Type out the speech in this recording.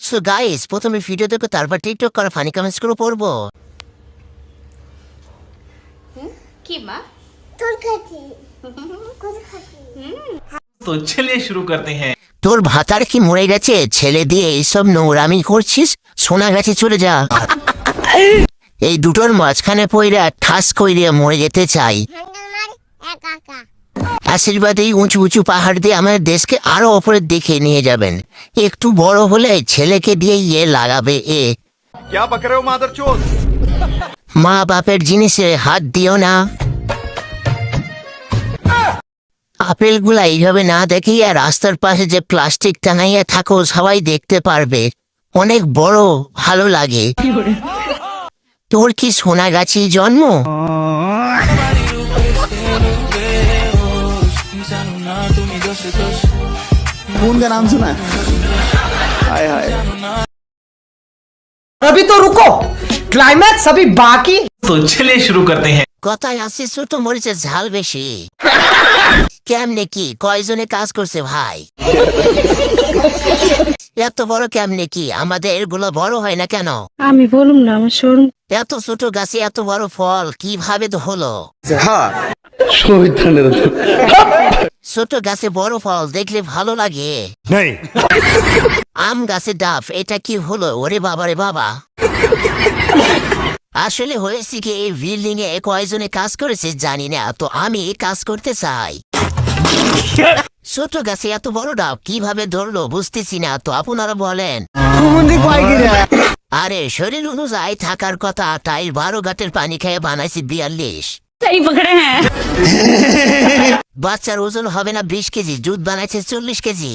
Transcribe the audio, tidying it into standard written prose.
So guys, প্রথমে video দেখো, তারপর টিকটক করা ফানি কমেন্টস করে পড়বো। কি মা তোর কাছে কোন খাতি तो चलिए शुरू करते हैं। তোর ভাতার কি মরে গেছে? ছেলে দিয়ে এইসব নোংরামি করছিস? শোনা গেছে, চলে যা। এই দুটোর মাঝখানে পইরা ঠাস কইরে মরে যেতে চাই। হাঙ্গামার একা একা আশীর্বাদ এই উঁচু উঁচু পাহাড় দিয়ে আমাদের দেশকে আরো ওপরের দিকে নিয়ে যাবেন। একটু বড় হলে ছেলেকে দিয়ে লাগাবে এ। क्या बक रहे हो मादरचोद? মা বাপের জিনিসে হাত দিও না। আপেলগুলা এইভাবে না দেখিয়া রাস্তার পাশে যে প্লাস্টিক টাঙাইয়া থাকো, সবাই দেখতে পারবে। অনেক বড় ভালো লাগে। তোর কি সোনাগাছি জন্ম? कौन का नाम सुना है? हाय हाय अभी तो रुको, क्लाइमैक्स अभी बाकी। तो चलिए शुरू करते हैं। কথায় আসি, ছোট মরিচের ঝাল বেশি। কেমনে কি কয়জনে কাজ করছে ভাই? এত বড় কেমনে কি? আমাদের এগুলো বড় হয় না কেন? আমি বলুম না, আমার শোরুম। এত ছোট গাছে এত বড় ফল কিভাবে তো হলো? ছোট গাছে বড় ফল দেখলে ভালো লাগে। আম গাছে ডাব, এটা কি হলো? ওরে বাবা রে বাবা। আসলে হয়েছে কি, এই বিল্ডিং এ কয়জনে কাজ করেছে জানি না, তো আমি কাজ করতে চাই। ছোট গাছে এত বড় ডাব কিভাবে ধরলো বুঝতেছি না, তো আপনারা বলেন। আরে শরীর অনুযায়ী থাকার কথা, তাই 12 ঘাটের পানি খেয়ে বানাইছি 42। सही पकड़े हैं। বাচ্চার ওজন হবে না 20 কেজি, দুধ বানাইছে 40 কেজি।